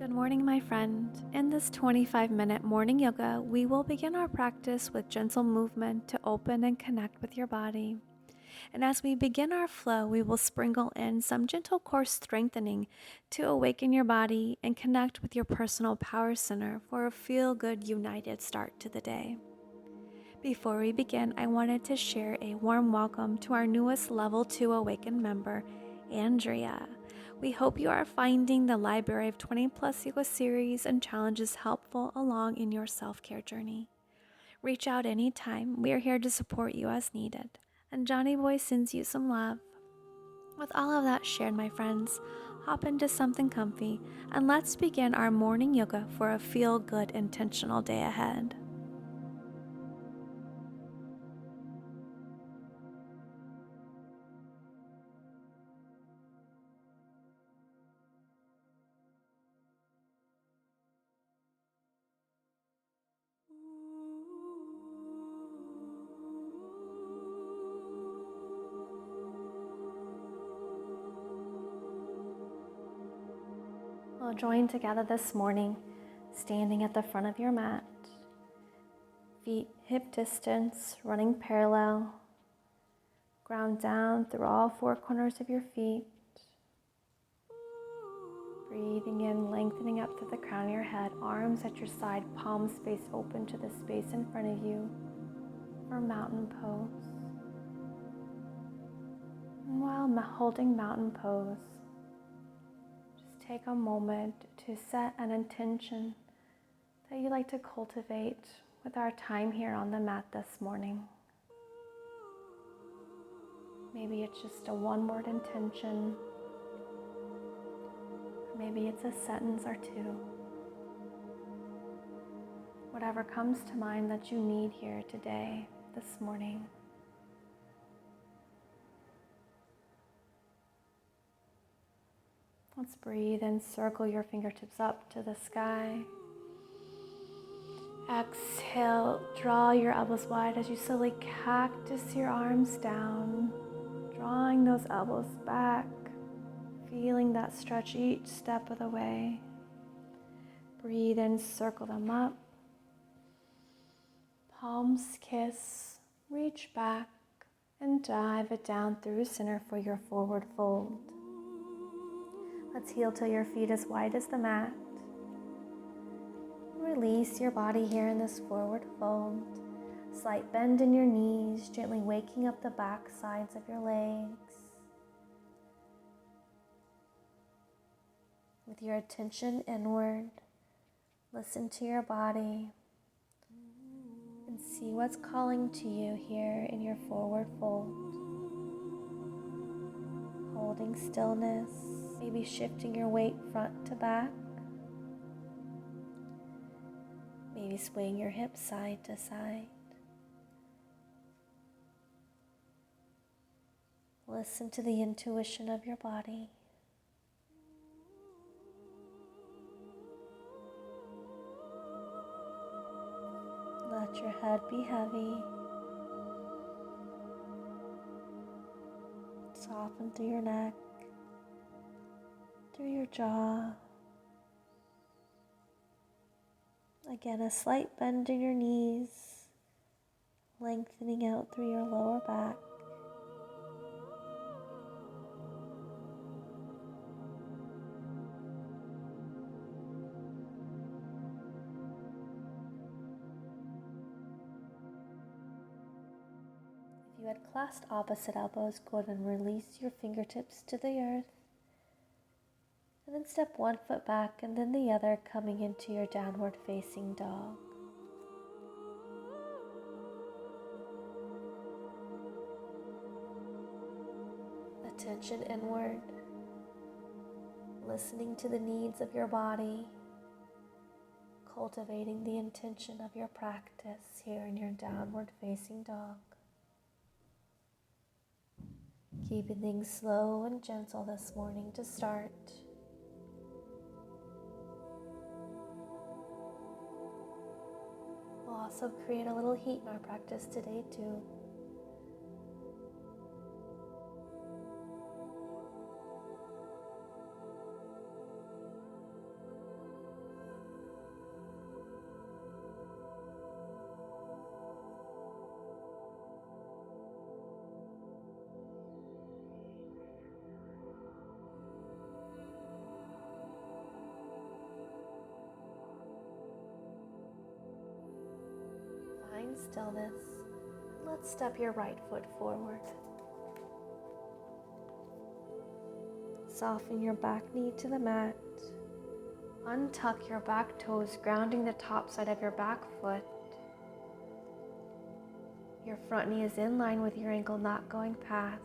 Good morning, my friend. In this 25-minute morning yoga, we will begin our practice with gentle movement to open and connect with your body. And as we begin our flow, we will sprinkle in some gentle core strengthening to awaken your body and connect with your personal power center for a feel-good, united start to the day. Before we begin, I wanted to share a warm welcome to our newest Level 2 Awaken member, Andrea. We hope you are finding the library of 20+ yoga series and challenges helpful along in your self-care journey. Reach out anytime. We are here to support you as needed. And Johnny Boy sends you some love. With all of that shared, my friends, hop into something comfy and let's begin our morning yoga for a feel-good, intentional day ahead. We'll join together this morning, standing at the front of your mat, feet hip distance, running parallel, ground down through all four corners of your feet, breathing in, lengthening up to the crown of your head, arms at your side, palms face open to the space in front of you for mountain pose. And while holding mountain pose, take a moment to set an intention that you'd like to cultivate with our time here on the mat this morning. Maybe it's just a one-word intention, or maybe it's a sentence or two. Whatever comes to mind that you need here today, this morning. Let's breathe and circle your fingertips up to the sky. Exhale, draw your elbows wide as you slowly cactus your arms down, drawing those elbows back, feeling that stretch each step of the way. Breathe and circle them up. Palms kiss, reach back, and dive it down through center for your forward fold. Let's heel till your feet as wide as the mat. Release your body here in this forward fold. Slight bend in your knees, gently waking up the back sides of your legs. With your attention inward, listen to your body and see what's calling to you here in your forward fold. Holding stillness. Maybe shifting your weight front to back. Maybe swaying your hips side to side. Listen to the intuition of your body. Let your head be heavy. Soften through your neck. Through your jaw. Again, a slight bend in your knees, lengthening out through your lower back. If you had clasped opposite elbows, go ahead and release your fingertips to the earth. And then step one foot back and then the other, coming into your downward facing dog. Attention inward, listening to the needs of your body, cultivating the intention of your practice here in your downward facing dog. Keeping things slow and gentle this morning to start. We'll also create a little heat in our practice today too. stillness, let's step your right foot forward. Soften your back knee to the mat. Untuck your back toes, grounding the top side of your back foot. Your front knee is in line with your ankle, not going past.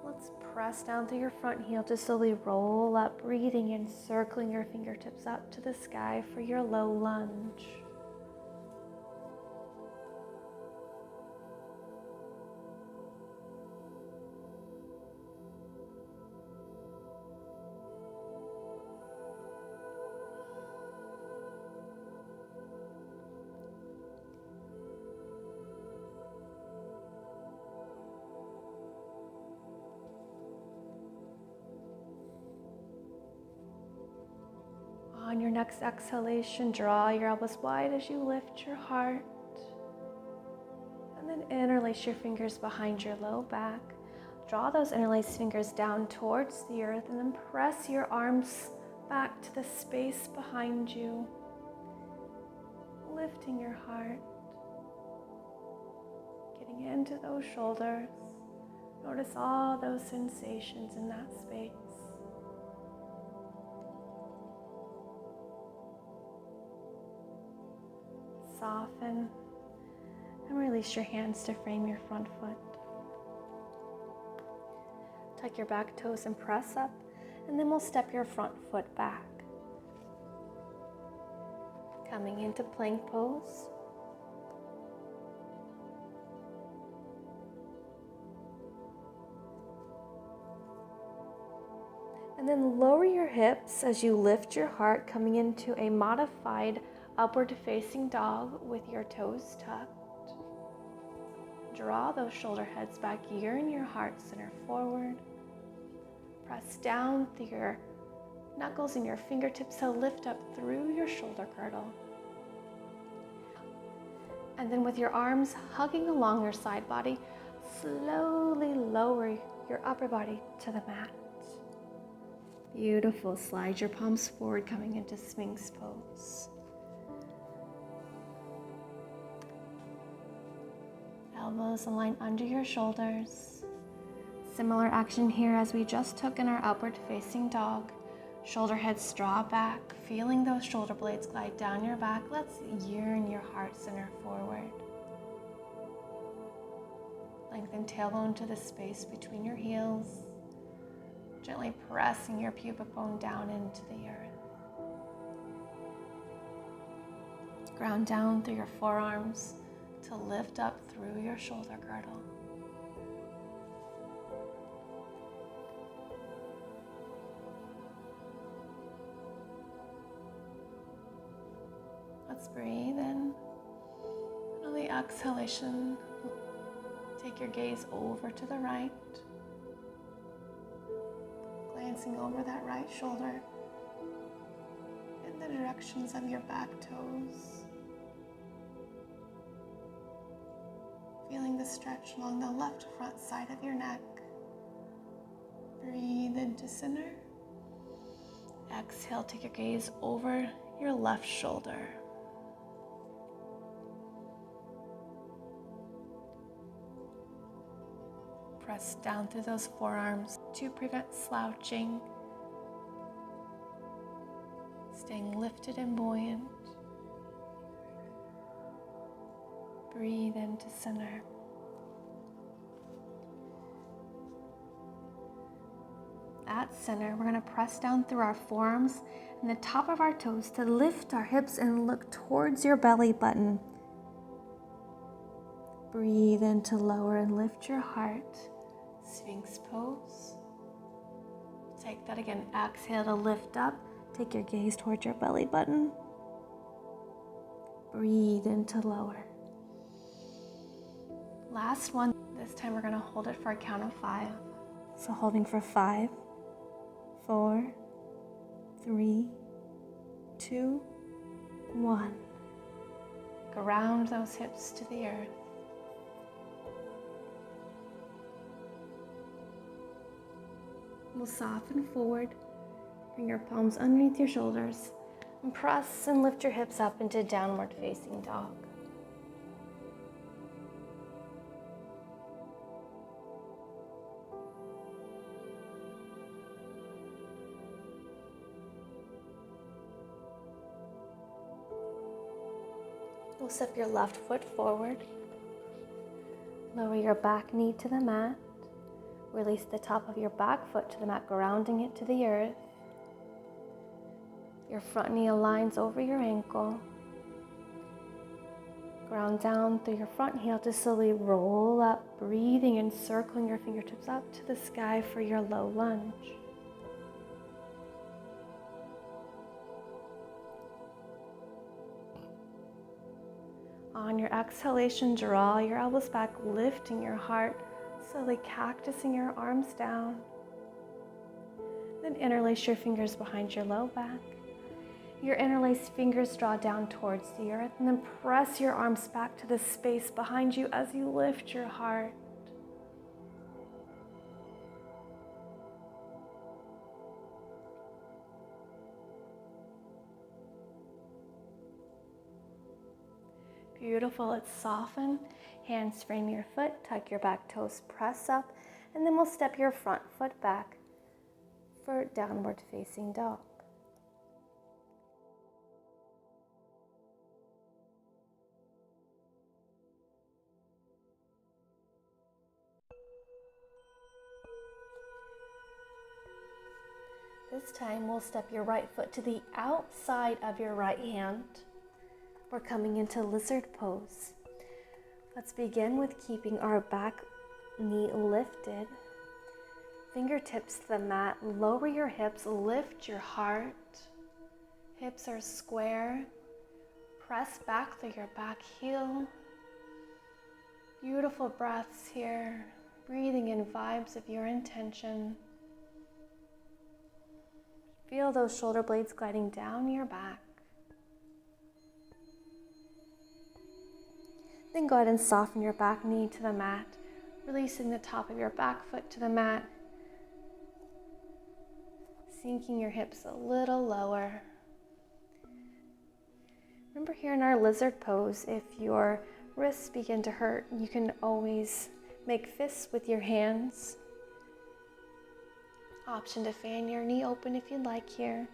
Let's press down through your front heel to slowly roll up, breathing in, circling your fingertips up to the sky for your low lunge. On your next exhalation, draw your elbows wide as you lift your heart. And then interlace your fingers behind your low back. Draw those interlaced fingers down towards the earth and then press your arms back to the space behind you. Lifting your heart. Getting into those shoulders. Notice all those sensations in that space. Soften and release your hands to frame your front foot. Tuck your back toes and press up, and then we'll step your front foot back. Coming into plank pose. And then lower your hips as you lift your heart, coming into a modified upward facing dog with your toes tucked. Draw those shoulder heads back, yearn your heart center forward. Press down through your knuckles and your fingertips to lift up through your shoulder girdle. And then with your arms hugging along your side body, slowly lower your upper body to the mat. Beautiful. Slide your palms forward, coming into Sphinx pose. Elbows align under your shoulders. Similar action here as we just took in our upward facing dog. Shoulder heads draw back, feeling those shoulder blades glide down your back. Let's yearn your heart center forward. Lengthen tailbone to the space between your heels. Gently pressing your pubic bone down into the earth. Ground down through your forearms to lift up through your shoulder girdle. Let's breathe in. On the exhalation, take your gaze over to the right. Glancing over that right shoulder in the directions of your back toes. Feeling the stretch along the left front side of your neck. Breathe into center. Exhale, take your gaze over your left shoulder. Press down through those forearms to prevent slouching. Staying lifted and buoyant. Breathe into center. At center, we're going to press down through our forearms and the top of our toes to lift our hips and look towards your belly button. Breathe in to lower and lift your heart. Sphinx pose. Take that again. Exhale to lift up. Take your gaze towards your belly button. Breathe in to lower. Last one. This time we're going to hold it for a count of 5. So holding for 5, 4, 3, 2, 1. Ground those hips to the earth. We'll soften forward, bring your palms underneath your shoulders, and press and lift your hips up into downward facing dog. We'll step your left foot forward. Lower your back knee to the mat. Release the top of your back foot to the mat, grounding it to the earth. Your front knee aligns over your ankle. Ground down through your front heel to slowly roll up, breathing and circling your fingertips up to the sky for your low lunge. On your exhalation, draw your elbows back, lifting your heart, slowly cactusing your arms down. Then interlace your fingers behind your low back. Your interlaced fingers draw down towards the earth, and then press your arms back to the space behind you as you lift your heart. Beautiful. Let's soften. Hands frame your foot, tuck your back toes, press up, and then we'll step your front foot back for downward facing dog. This time we'll step your right foot to the outside of your right hand. We're coming into lizard pose. Let's begin with keeping our back knee lifted. Fingertips to the mat, lower your hips, lift your heart. Hips are square. Press back through your back heel. Beautiful breaths here, breathing in vibes of your intention. Feel those shoulder blades gliding down your back. Then go ahead and soften your back knee to the mat, releasing the top of your back foot to the mat, sinking your hips a little lower. Remember, here in our lizard pose, if your wrists begin to hurt, you can always make fists with your hands. Option to fan your knee open if you'd like here.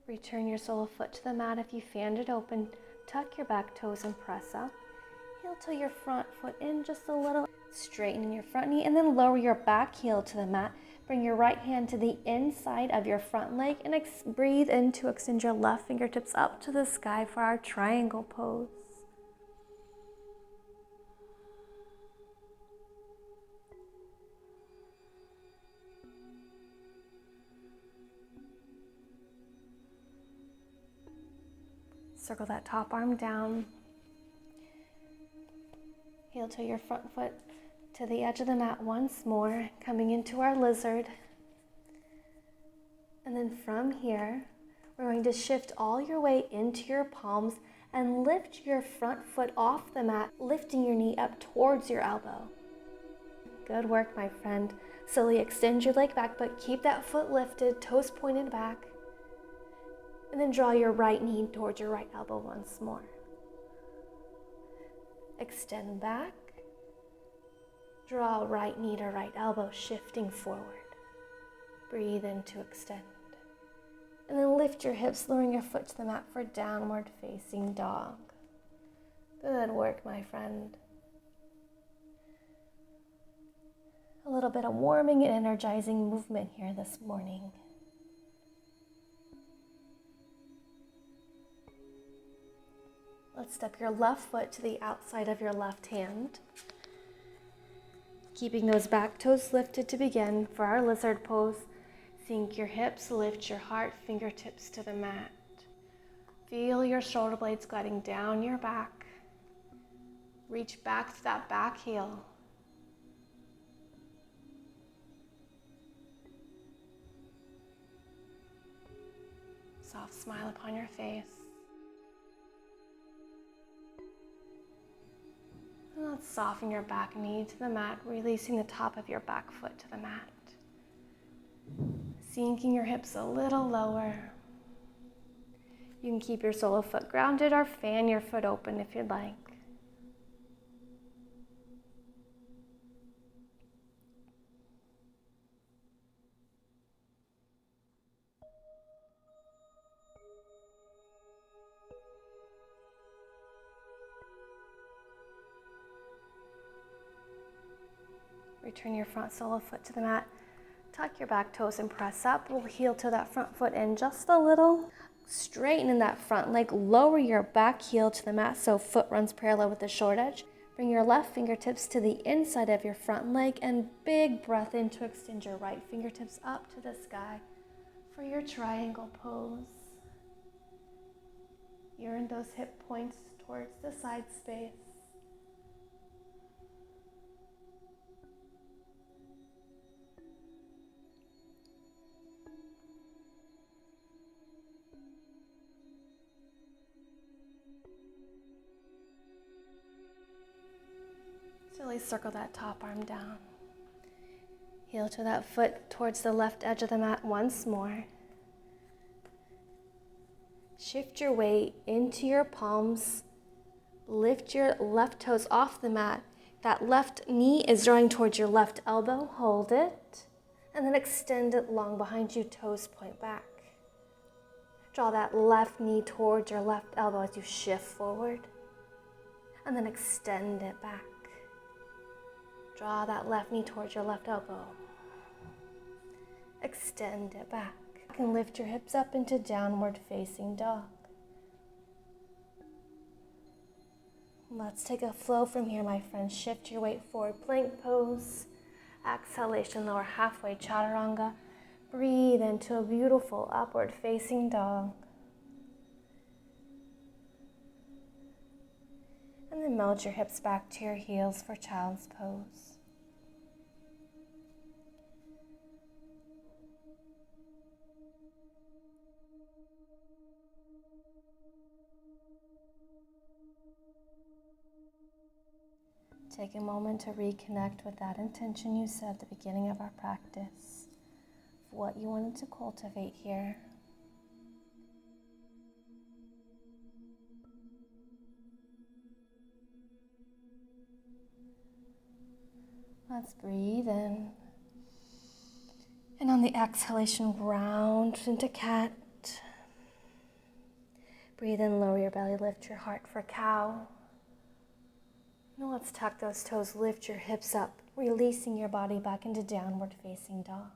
Return your sole of foot to the mat if you fanned it open. Tuck your back toes and press up. Heel to your front foot in just a little. Straighten your front knee and then lower your back heel to the mat. Bring your right hand to the inside of your front leg and breathe in to extend your left fingertips up to the sky for our triangle pose. Circle that top arm down. Heel to your front foot to the edge of the mat once more, coming into our lizard. And then from here, we're going to shift all your weight into your palms and lift your front foot off the mat, lifting your knee up towards your elbow. Good work, my friend. Slowly extend your leg back, but keep that foot lifted, toes pointed back. And then draw your right knee towards your right elbow once more. Extend back. Draw right knee to right elbow, shifting forward. Breathe in to extend. And then lift your hips, lowering your foot to the mat for downward facing dog. Good work, my friend. A little bit of warming and energizing movement here this morning. Let's step your left foot to the outside of your left hand. Keeping those back toes lifted to begin for our lizard pose. Sink your hips, lift your heart, fingertips to the mat. Feel your shoulder blades gliding down your back. Reach back to that back heel. Soft smile upon your face. Let's soften your back knee to the mat, releasing the top of your back foot to the mat. Sinking your hips a little lower. You can keep your sole of foot grounded or fan your foot open if you'd like. Return your front sole of foot to the mat. Tuck your back toes and press up. We'll heel to that front foot in just a little. Straighten in that front leg. Lower your back heel to the mat so foot runs parallel with the short edge. Bring your left fingertips to the inside of your front leg and big breath in to extend your right fingertips up to the sky for your triangle pose. Yearn those hip points towards the side space. Slowly circle that top arm down. Heel to that foot towards the left edge of the mat once more. Shift your weight into your palms. Lift your left toes off the mat. That left knee is drawing towards your left elbow. Hold it. And then extend it long behind you, toes point back. Draw that left knee towards your left elbow as you shift forward. And then extend it back. Draw that left knee towards your left elbow. Extend it back. You can lift your hips up into downward facing dog. Let's take a flow from here, my friends. Shift your weight forward, plank pose. Exhalation, lower halfway, chaturanga. Breathe into a beautiful upward facing dog. And then melt your hips back to your heels for child's pose. Take a moment to reconnect with that intention you set at the beginning of our practice, what you wanted to cultivate here. Let's breathe in. And on the exhalation, round into cat. Breathe in, lower your belly, lift your heart for cow. Now let's tuck those toes, lift your hips up, releasing your body back into downward facing dog.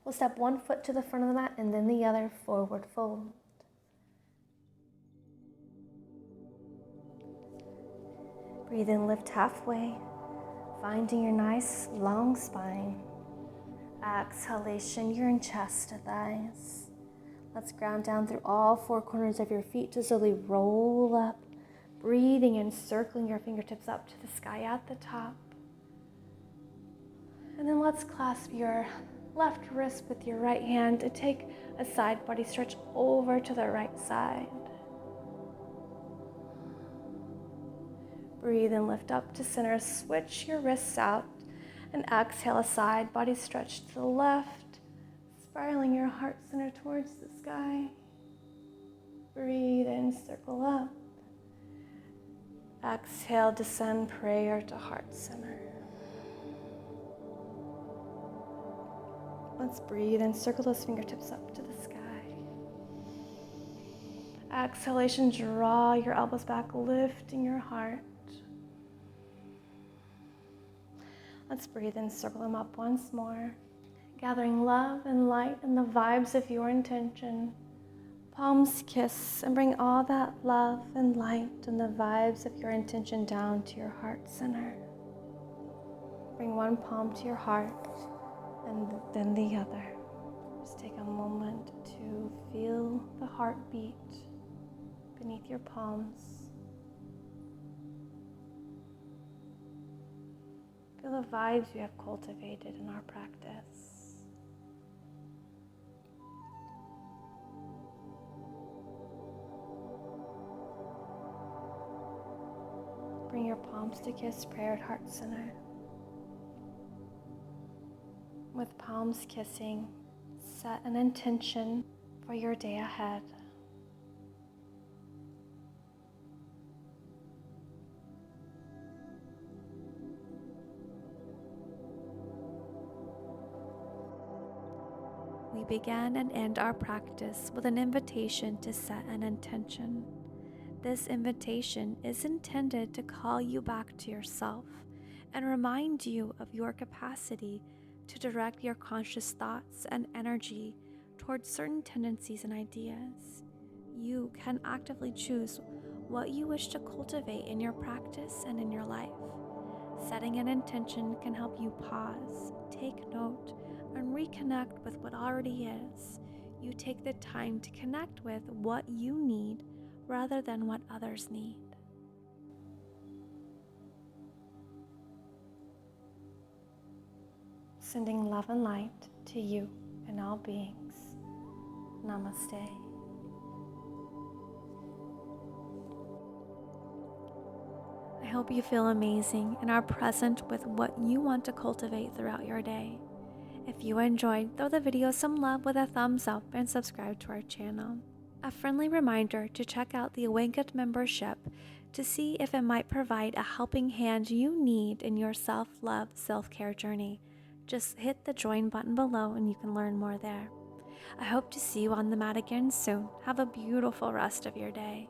We'll step one foot to the front of the mat and then the other, forward fold. Breathe in, lift halfway, finding your nice long spine. Exhalation, you're in chest to thighs. Let's ground down through all four corners of your feet to slowly roll up. Breathing and circling your fingertips up to the sky at the top. And then let's clasp your left wrist with your right hand to take a side body stretch over to the right side. Breathe and lift up to center. Switch your wrists out and exhale a side body stretch to the left, spiraling your heart center towards the sky. Breathe in, circle up. Exhale, descend prayer to heart center. Let's breathe and circle those fingertips up to the sky. Exhalation, draw your elbows back, lifting your heart. Let's breathe and circle them up once more. Gathering love and light and the vibes of your intention. Palms kiss and bring all that love and light and the vibes of your intention down to your heart center. Bring one palm to your heart and then the other. Just take a moment to feel the heartbeat beneath your palms. Feel the vibes you have cultivated in our practice. Bring your palms to kiss prayer at heart center. With palms kissing, set an intention for your day ahead. We begin and end our practice with an invitation to set an intention. This invitation is intended to call you back to yourself and remind you of your capacity to direct your conscious thoughts and energy towards certain tendencies and ideas. You can actively choose what you wish to cultivate in your practice and in your life. Setting an intention can help you pause, take note, and reconnect with what already is. You take the time to connect with what you need rather than what others need. Sending love and light to you and all beings. Namaste. I hope you feel amazing and are present with what you want to cultivate throughout your day. If you enjoyed, throw the video some love with a thumbs up and subscribe to our channel. A friendly reminder to check out the Awaken membership to see if it might provide a helping hand you need in your self-love, self-care journey. Just hit the join button below and you can learn more there. I hope to see you on the mat again soon. Have a beautiful rest of your day.